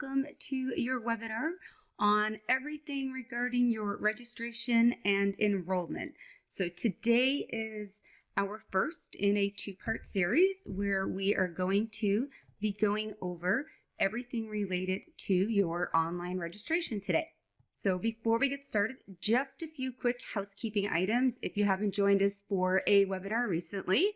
welcome to your webinar on everything regarding your registration and enrollment. So today is our first in a two-part series where we are going to be going over everything related to your online registration today. So before we get started, just a few quick housekeeping items. If you haven't joined us for a webinar recently,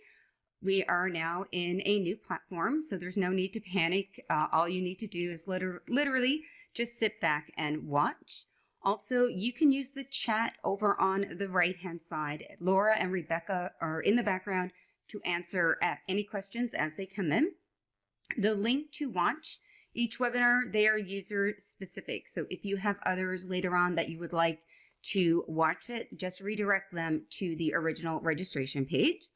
we are now in a new platform, so there's no need to panic. All you need to do is literally just sit back and watch. Also, you can use the chat over on the right-hand side. Laura and Rebecca are in the background to answer any questions as they come in. The link to watch each webinar, they are user specific. So if you have others later on that you would like to watch it, just redirect them to the original registration page.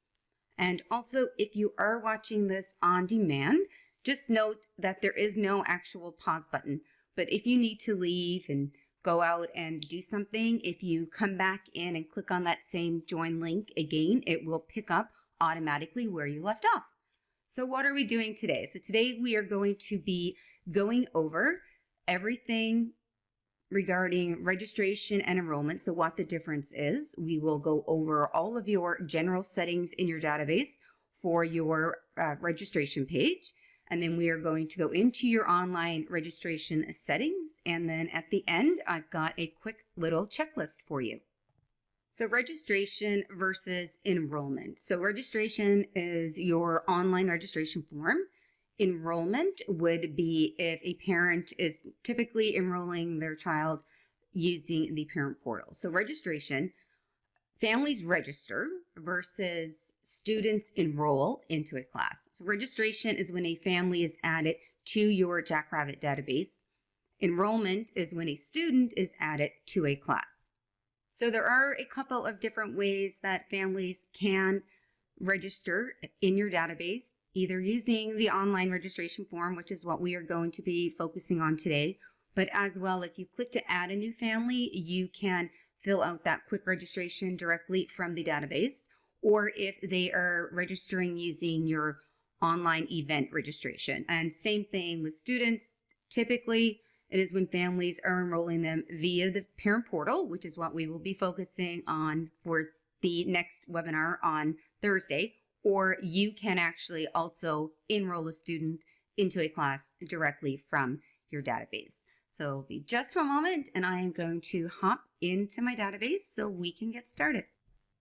And also, if you are watching this on demand, just note that there is no actual pause button. But if you need to leave and go out and do something, if you come back in and click on that same join link again, it will pick up automatically where you left off. So what are we doing today? So today we are going to be going over everything regarding registration and enrollment, so what the difference is. We will go over all of your general settings in your database for your registration page, and then we are going to go into your online registration settings, and then at the end I've got a quick little checklist for you. So registration versus enrollment. So registration is your online registration form. Enrollment would be if a parent is typically enrolling their child using the parent portal. So registration, families register versus students enroll into a class. So registration is when a family is added to your Jackrabbit database. Enrollment is when a student is added to a class. So there are a couple of different ways that families can register in your database, either using the online registration form, which is what we are going to be focusing on today, but as well, if you click to add a new family, you can fill out that quick registration directly from the database, or if they are registering using your online event registration. And same thing with students. Typically, it is when families are enrolling them via the parent portal, which is what we will be focusing on for the next webinar on Thursday. Or you can actually also enroll a student into a class directly from your database. So it'll be just a moment and I am going to hop into my database so we can get started.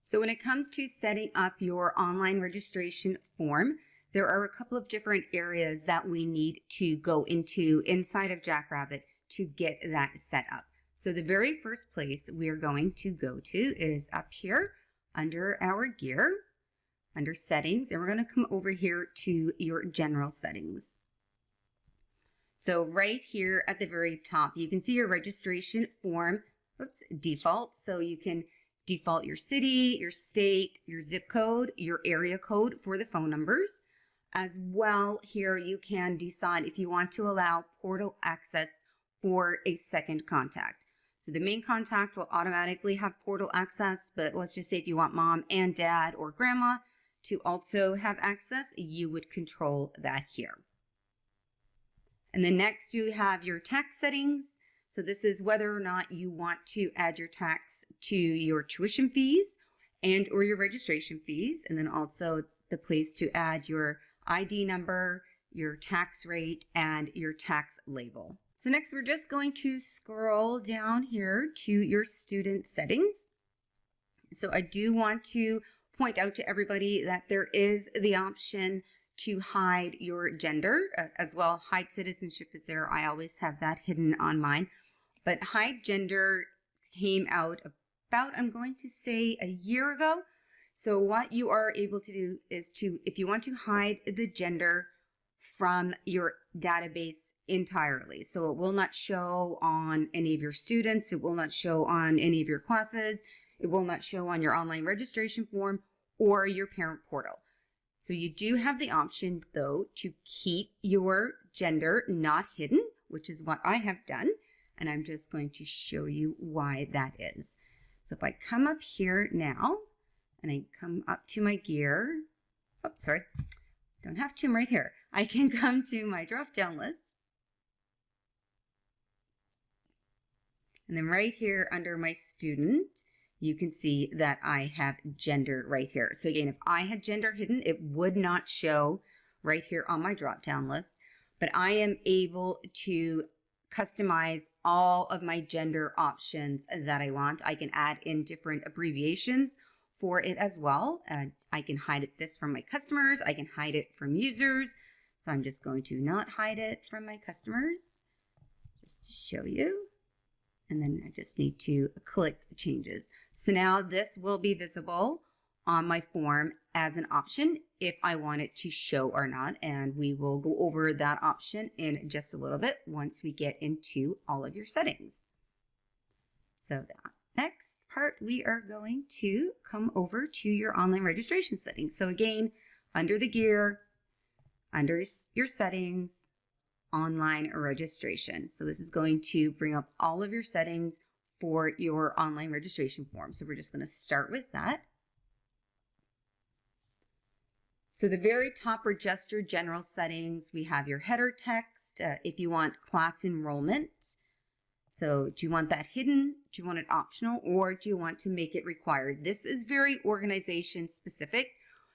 So when it comes to setting up your online registration form, there are a couple of different areas that we need to go into inside of Jackrabbit to get that set up. So the very first place we are going to go to is up here under our gear, under settings, and we're going to come over here to your general settings. So right here at the very top, you can see your registration form, default. So you can default your city, your state, your zip code, your area code for the phone numbers. As well, here you can decide if you want to allow portal access for a second contact. So the main contact will automatically have portal access, but let's just say if you want mom and dad or grandma to also have access, you would control that here. And then next you have your tax settings. So this is whether or not you want to add your tax to your tuition fees and or your registration fees, and then also the place to add your ID number, your tax rate, and your tax label. So next we're just going to scroll down here to your student settings. So I do want to point out to everybody that there is the option to hide your gender as well. Hide citizenship is there. I always have that hidden on mine. But hide gender came out about, I'm going to say, a year ago. So what you are able to do is if you want to hide the gender from your database entirely. So it will not show on any of your students. It will not show on any of your classes. It will not show on your online registration form or your parent portal. So you do have the option though to keep your gender not hidden, which is what I have done. And I'm just going to show you why that is. So if I come up here now and I come up to my gear, oops, sorry, don't have to right here. I can come to my drop down list And then right here under my student, you can see that I have gender right here. So again, if I had gender hidden, it would not show right here on my drop-down list, but I am able to customize all of my gender options that I want. I can add in different abbreviations for it as well. I can hide this from my customers. I can hide it from users. So I'm just going to not hide it from my customers just to show you. And then I just need to click changes. So now this will be visible on my form as an option if I want it to show or not. And we will go over that option in just a little bit once we get into all of your settings. So the next part, we are going to come over to your online registration settings. So again, under the gear, under your settings, online registration. So this is going to bring up all of your settings for your online registration form. So we're just going to start with that. So the very top are just your general settings. We have your header text. If you want class enrollment. So do you want that hidden? Do you want it optional? Or do you want to make it required? This is very organization specific.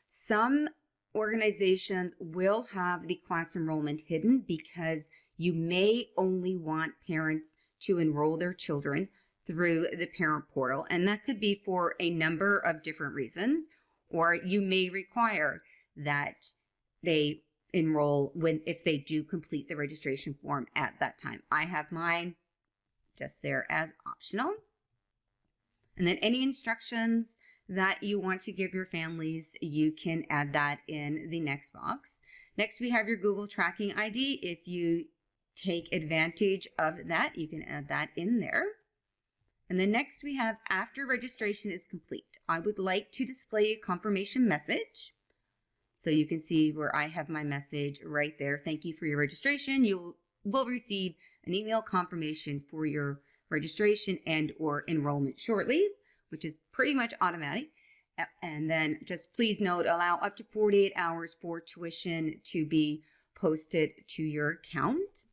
Some organizations will have the class enrollment hidden because you may only want parents to enroll their children through the parent portal. And that could be for a number of different reasons, or you may require that they enroll if they do complete the registration form at that time. I have mine just there as optional. And then any instructions that you want to give your families, you can add that in the next box. Next, we have your Google tracking ID. If you take advantage of that, you can add that in there. And then next we have after registration is complete, I would like to display a confirmation message. So you can see where I have my message right there. Thank you for your registration. You will receive an email confirmation for your registration and or enrollment shortly, which is pretty much automatic. And then just please note, allow up to 48 hours for tuition to be posted to your account.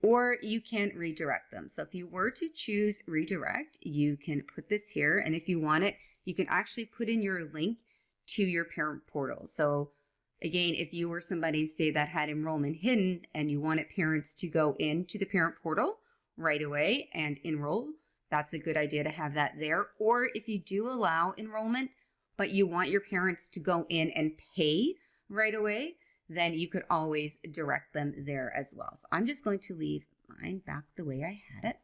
Or you can redirect them. So if you were to choose redirect, you can put this here. And if you want it, you can actually put in your link to your parent portal. So again, if you were somebody, say, that had enrollment hidden and you wanted parents to go into the parent portal right away and enroll, that's a good idea to have that there. Or if you do allow enrollment, but you want your parents to go in and pay right away, then you could always direct them there as well. So I'm just going to leave mine back the way I had it.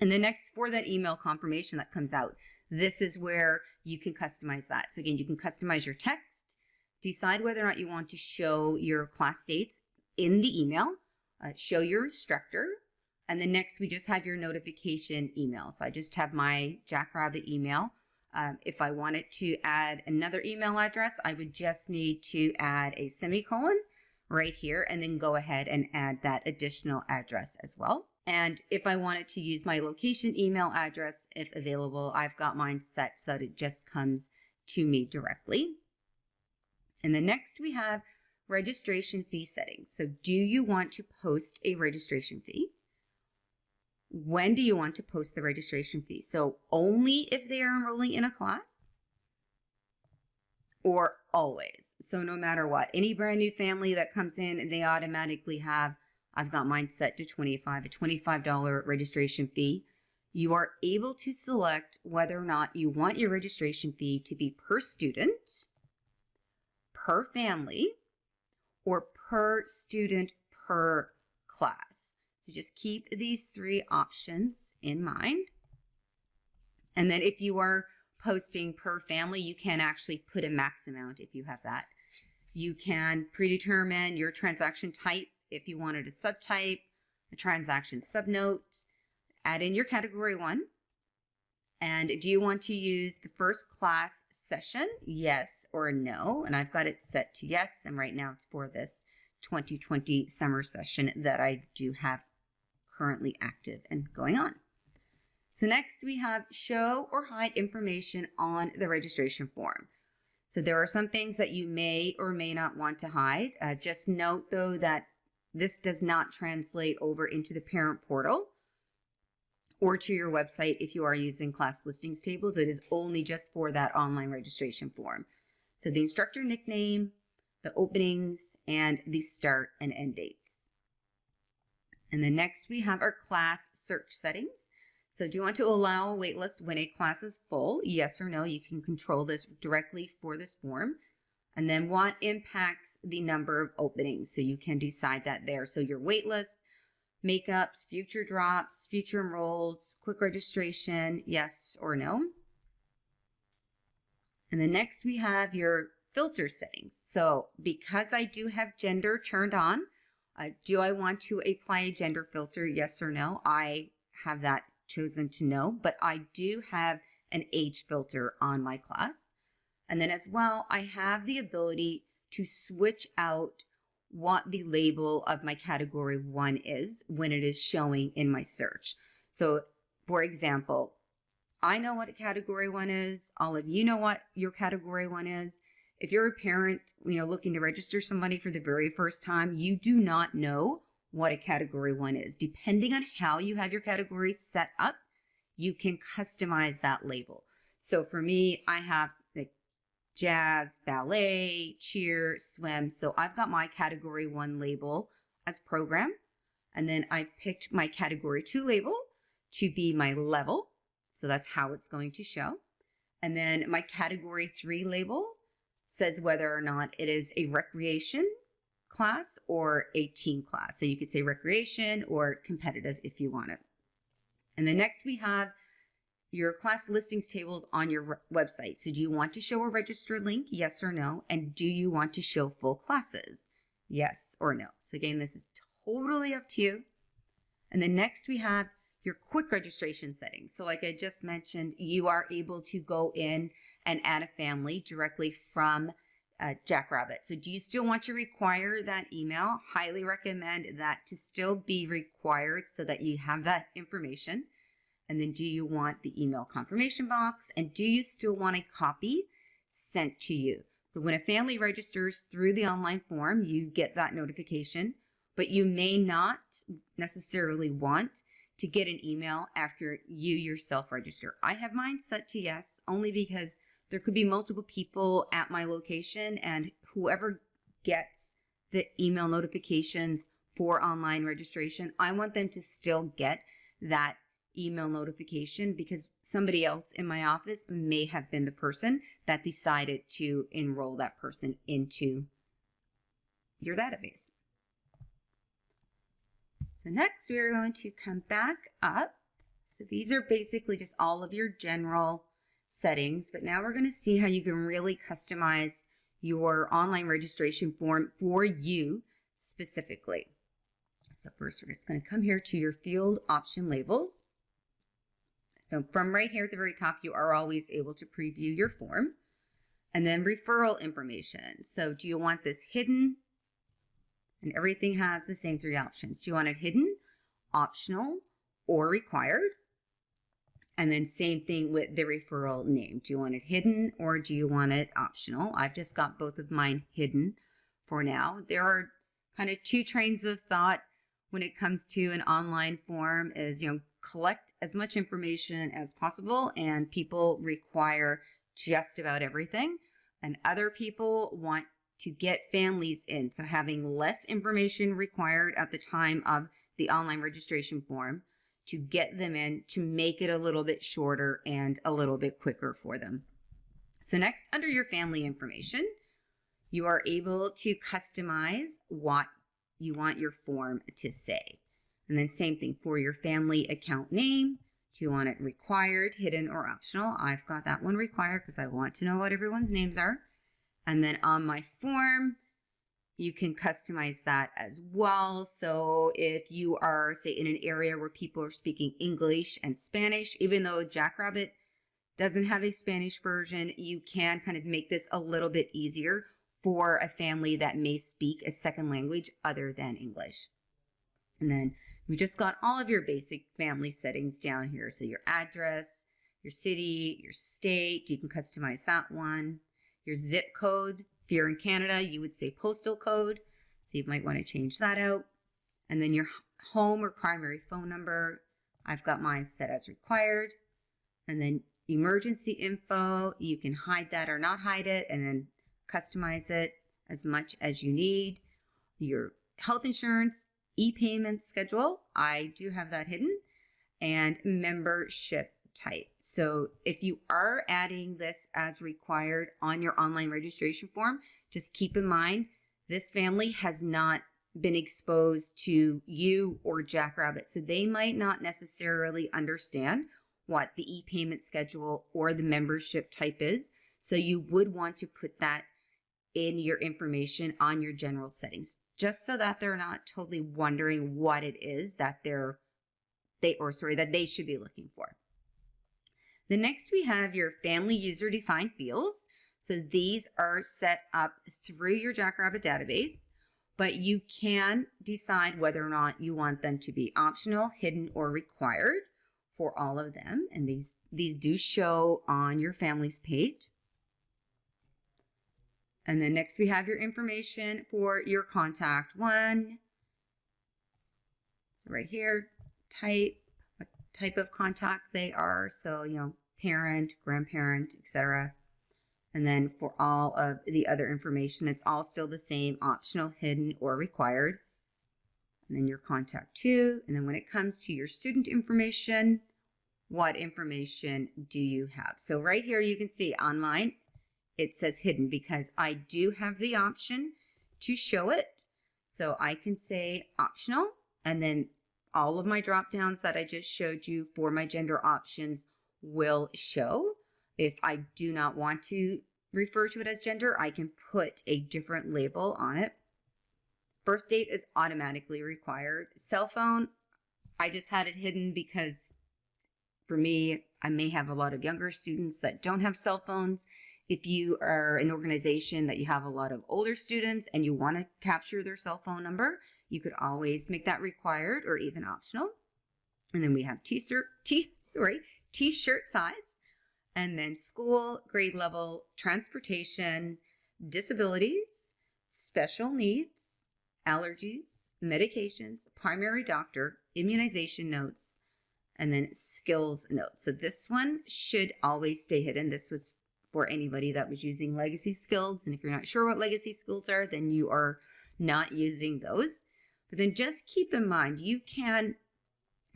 And the next, for that email confirmation that comes out, this is where you can customize that. So again, you can customize your text, decide whether or not you want to show your class dates in the email, show your instructor, and then next we just have your notification email. So I just have my Jackrabbit email. If I wanted to add another email address, I would just need to add a semicolon right here and then go ahead and add that additional address as well. And if I wanted to use my location email address, if available, I've got mine set so that it just comes to me directly. And then next we have registration fee settings. So do you want to post a registration fee? When do you want to post the registration fee? So only if they are enrolling in a class, or always? So no matter what, any brand new family that comes in, and they automatically have, I've got mine set to a $25 registration fee. You are able to select whether or not you want your registration fee to be per student, per family, or per student per class. So just keep these three options in mind. And then if you are posting per family, you can actually put a max amount if you have that. You can predetermine your transaction type if you wanted a subtype, a transaction subnote, add in your category 1. And do you want to use the first class session, yes or no? And I've got it set to yes, and right now it's for this 2020 summer session that I do have currently active and going on. So next we have show or hide information on the registration form. So there are some things that you may or may not want to hide. Just note though that this does not translate over into the parent portal. or to your website if you are using class listings tables. It is only just for that online registration form. So the instructor nickname, the openings, and the start and end dates. And then next we have our class search settings. So do you want to allow a waitlist when a class is full? Yes or no. You can control this directly for this form. And then what impacts the number of openings? So you can decide that there. So your waitlist, makeups, future drops, future enrolleds, quick registration, yes or no. And then next we have your filter settings. So because I do have gender turned on, do I want to apply a gender filter? Yes or no. I have that chosen to no, but I do have an age filter on my class. And then as well, I have the ability to switch out what the label of my category 1 is when it is showing in my search. So for example, I know what a category 1 is. All of you know what your category 1 is. If you're a parent, looking to register somebody for the very first time, you do not know what a category 1 is. Depending on how you have your category set up, you can customize that label. So for me, I have like jazz, ballet, cheer, swim. So I've got my category 1 label as program. And then I picked my category 2 label to be my level. So that's how it's going to show. And then my category 3 label says whether or not it is a recreation class or a team class. So you could say recreation or competitive if you want it. And then next we have your class listings tables on your website. So do you want to show a register link? Yes or no. And do you want to show full classes? Yes or no. So again, this is totally up to you. And then next we have your quick registration settings. So like I just mentioned, you are able to go in and add a family directly from Jackrabbit. So do you still want to require that email? Highly recommend that to still be required so that you have that information. And then do you want the email confirmation box? And do you still want a copy sent to you? So when a family registers through the online form, you get that notification, but you may not necessarily want to get an email after you yourself register. I have mine set to yes, only because there could be multiple people at my location, and whoever gets the email notifications for online registration, I want them to still get that email notification because somebody else in my office may have been the person that decided to enroll that person into your database. So next we are going to come back up. So these are basically just all of your general settings, but now we're going to see how you can really customize your online registration form for you specifically. So first we're just going to come here to your field option labels. So from right here at the very top, you are always able to preview your form. And then referral information. So do you want this hidden? And everything has the same 3 options. Do you want it hidden, optional, or required? And then same thing with the referral name. Do you want it hidden or do you want it optional? I've just got both of mine hidden for now. There are kind of 2 trains of thought when it comes to an online form is, collect as much information as possible, and people require just about everything. And other people want to get families in. So having less information required at the time of the online registration form to get them in to make it a little bit shorter and a little bit quicker for them. So next, under your family information, you are able to customize what you want your form to say. And then same thing for your family account name. Do you want it required, hidden, or optional? I've got that one required because I want to know what everyone's names are. And then on my form, you can customize that as well. So if you are, say, in an area where people are speaking English and Spanish, even though Jackrabbit doesn't have a Spanish version, you can kind of make this a little bit easier for a family that may speak a second language other than English. And then we just got all of your basic family settings down here. So your address, your city, your state, you can customize that one. Your zip code, if you're in Canada, you would say postal code. So you might want to change that out. And then your home or primary phone number. I've got mine set as required. And then emergency info, you can hide that or not hide it, and then customize it as much as you need. Your health insurance, e-payment schedule, I do have that hidden, and membership type. So if you are adding this as required on your online registration form, just keep in mind this family has not been exposed to you or Jackrabbit, so they might not necessarily understand what the e-payment schedule or the membership type is. So you would want to put that in your information on your general settings, just so that they're not totally wondering what it is that they should be looking for. The next we have your family user defined fields. So these are set up through your Jackrabbit database, but you can decide whether or not you want them to be optional, hidden, or required for all of them. And these do show on your families page. And then next we have your information for your contact one. So right here, what type of contact they are. So, parent, grandparent, etc. And then for all of the other information, it's all still the same, optional, hidden, or required. And then your contact two. And then when it comes to your student information, what information do you have? So right here you can see on mine, it says hidden because I do have the option to show it. So I can say optional, and then all of my drop downs that I just showed you for my gender options will show. If I do not want to refer to it as gender, I can put a different label on it. Birth date is automatically required. Cell phone, I just had it hidden because for me, I may have a lot of younger students that don't have cell phones. If you are an organization that you have a lot of older students and you want to capture their cell phone number, you could always make that required or even optional. And then we have t-shirt size, and then school, grade level, transportation, disabilities, special needs, allergies, medications, primary doctor, immunization notes, and then skills notes. So this one should always stay hidden. This was for anybody that was using legacy skills. And if you're not sure what legacy skills are, then you are not using those. But then just keep in mind, you can,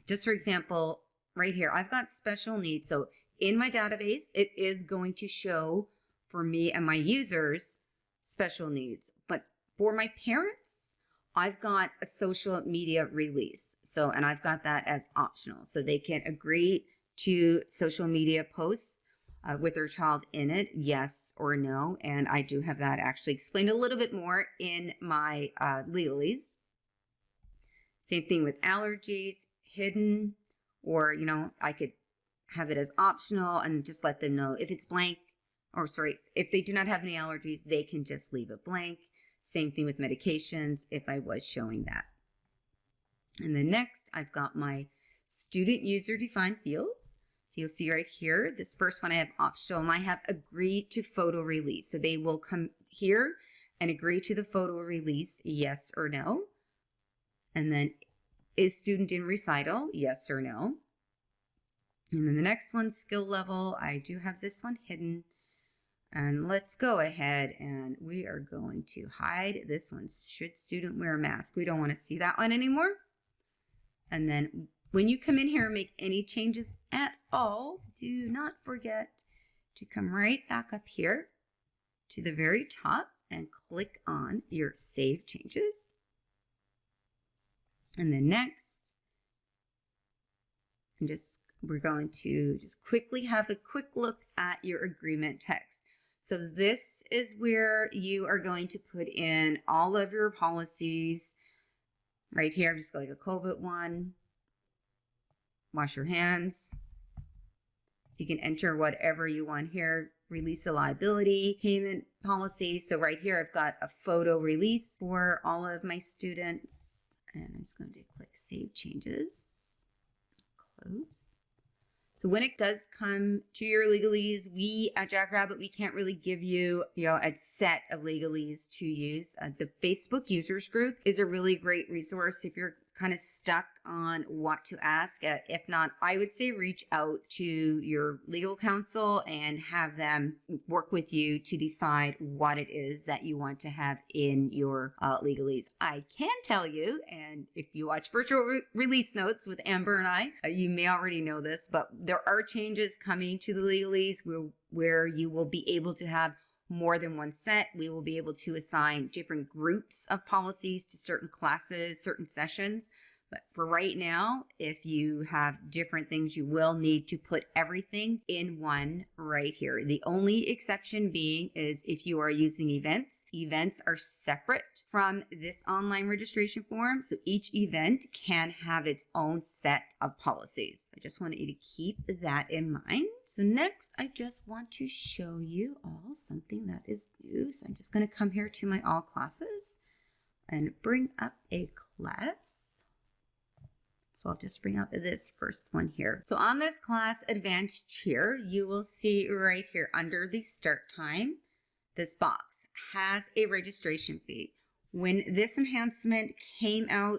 just for example, right here, I've got special needs. So in my database, it is going to show for me and my users special needs. But for my parents, I've got a social media release. So, and I've got that as optional. So they can agree to social media posts with their child in it, yes or no. And I do have that actually explained a little bit more in my legalese. Same thing with allergies, hidden, or, I could have it as optional and just let them know if it's blank, or sorry, if they do not have any allergies, they can just leave it blank. Same thing with medications if I was showing that. And then next, I've got my student user defined fields. So you'll see right here, this first one I have optional, and I have agree to photo release. So they will come here and agree to the photo release, yes or no. And then is student in recital, yes or no. And then the next one, skill level, I do have this one hidden. And let's go ahead and we are going to hide this one. Should student wear a mask? We don't want to see that one anymore. And then when you come in here and make any changes at all, do not forget to come right back up here to the very top and click on your Save Changes. And then next, and we're going to just quickly have a quick look at your agreement text. So this is where you are going to put in all of your policies. Right here, just like a COVID one. Wash your hands. So you can enter whatever you want here. Release a liability, payment policy. So right here, I've got a photo release for all of my students. And I'm just going to click Save Changes. Close. So when it does come to your legalese, we at Jackrabbit, we can't really give you, a set of legalese to use. The Facebook users group is a really great resource if you're kind of stuck on what to ask, if not, I would say reach out to your legal counsel and have them work with you to decide what it is that you want to have in your legalese. I can tell you, and if you watch virtual release notes with Amber and I, you may already know this, but there are changes coming to the legalese where you will be able to have more than one set. We will be able to assign different groups of policies to certain classes, certain sessions. But for right now, if you have different things, you will need to put everything in one right here. The only exception being is if you are using events. Events are separate from this online registration form, so each event can have its own set of policies. I just want you to keep that in mind. So next, I just want to show you all something that is new. So I'm just going to come here to my all classes and bring up a class. So I'll just bring up this first one here. So on this class advanced here, you will see right here under the start time, this box has a registration fee. When this enhancement came out,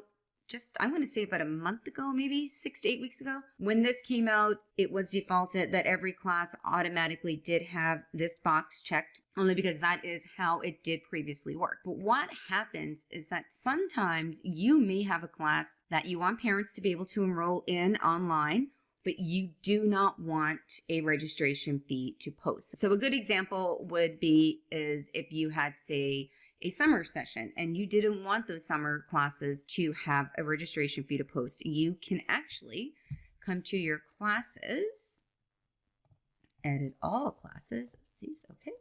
I'm going to say about a month ago, maybe 6 to 8 weeks ago. When this came out, it was defaulted that every class automatically did have this box checked, only because that is how it did previously work. But what happens is that sometimes you may have a class that you want parents to be able to enroll in online, but you do not want a registration fee to post. So a good example would be is if you had, say, a summer session and you didn't want those summer classes to have a registration fee to post. You can actually come to your classes, edit all classes, okay,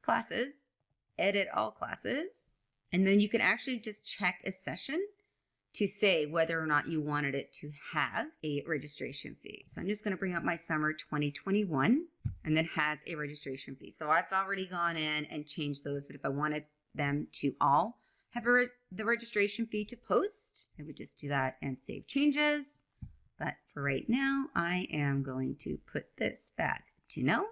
classes, edit all classes, and then you can actually just check a session to say whether or not you wanted it to have a registration fee. So I'm just going to bring up my summer 2021 and then has a registration fee. So I've already gone in and changed those, but if I wanted them to all have the registration fee to post, I would just do that and save changes. But for right now, I am going to put this back to no.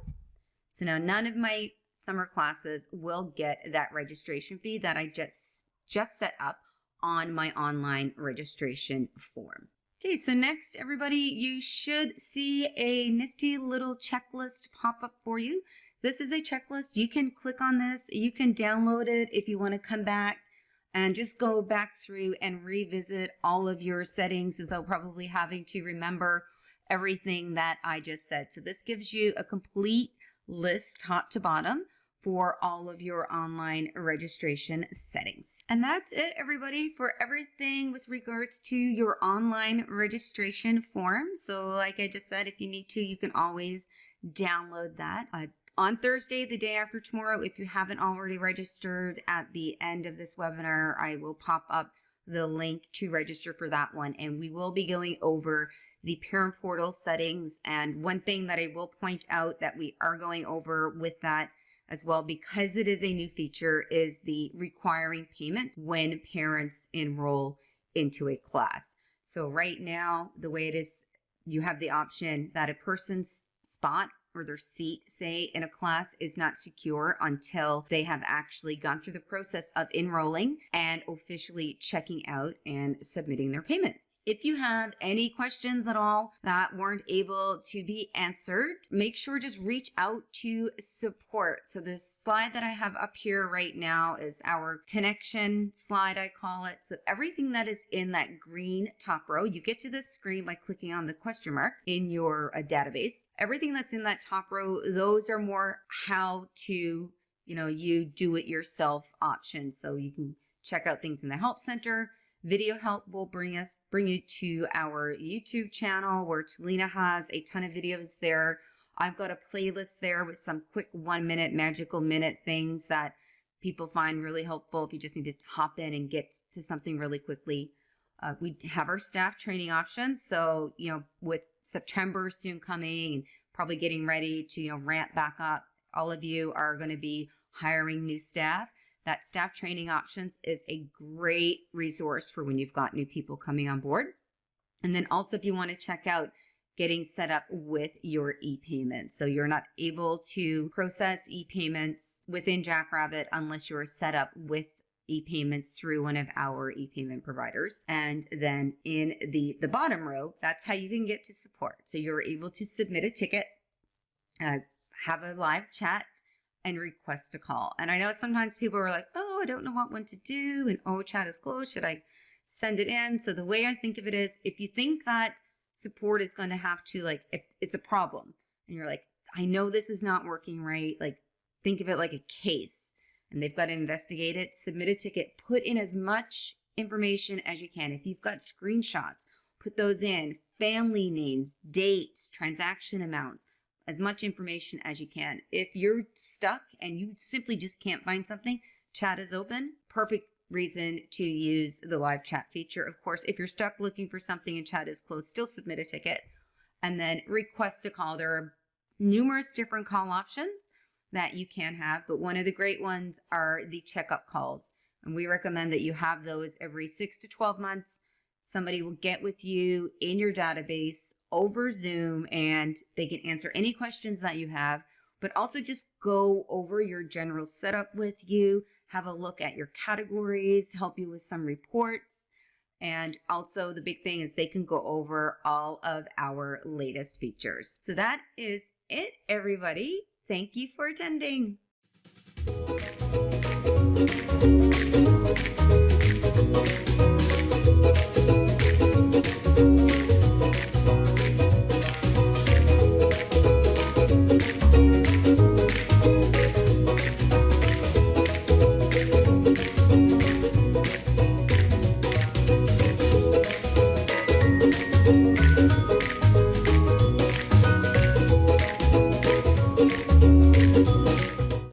So now none of my summer classes will get that registration fee that I just set up on my online registration form. Okay, so next, everybody, you should see a nifty little checklist pop up for you. This is a checklist. You can click on this. You can download it if you want to come back and just go back through and revisit all of your settings without probably having to remember everything that I just said. So this gives you a complete list top to bottom for all of your online registration settings. And that's it, everybody, for everything with regards to your online registration form. So like I just said, if you need to, you can always download that. On Thursday, the day after tomorrow, if you haven't already registered, at the end of this webinar, I will pop up the link to register for that one. And we will be going over the parent portal settings. And one thing that I will point out that we are going over with that as well, because it is a new feature, is the requiring payment when parents enroll into a class. So right now, the way it is, you have the option that a person's spot or their seat, say, in a class is not secure until they have actually gone through the process of enrolling and officially checking out and submitting their payment. If you have any questions at all that weren't able to be answered, make sure just reach out to support. So this slide that I have up here right now is our connection slide, I call it. So everything that is in that green top row, you get to this screen by clicking on the question mark in your database. Everything that's in that top row, those are more how to, you do it yourself options. So you can check out things in the help center. Video help will bring you to our YouTube channel where Talina has a ton of videos there. I've got a playlist there with some quick 1 minute, magical minute things that people find really helpful if you just need to hop in and get to something really quickly. We have our staff training options. So, with September soon coming and probably getting ready to, ramp back up, all of you are going to be hiring new staff. That staff training options is a great resource for when you've got new people coming on board. And then also if you want to check out getting set up with your e-payments. So you're not able to process e-payments within Jackrabbit unless you're set up with e-payments through one of our e-payment providers. And then in the bottom row, that's how you can get to support. So you're able to submit a ticket, have a live chat, and request a call. And I know sometimes people are like, oh, I don't know what one to do, and oh, chat is closed, should I send it in? So the way I think of it is, if you think that support is going to have to, like, if it's a problem and you're like, I know this is not working right, like, think of it like a case and they've got to investigate it, submit a ticket, put in as much information as you can. If you've got screenshots, put those in, family names, dates, transaction amounts, as much information as you can. If you're stuck and you simply just can't find something, chat is open. Perfect reason to use the live chat feature. Of course, if you're stuck looking for something and chat is closed, still submit a ticket and then request a call. There are numerous different call options that you can have, but one of the great ones are the checkup calls. And we recommend that you have those every 6 to 12 months. Somebody will get with you in your database over Zoom and they can answer any questions that you have, but also just go over your general setup with you, have a look at your categories, help you with some reports. And also the big thing is they can go over all of our latest features. So that is it, everybody. Thank you for attending.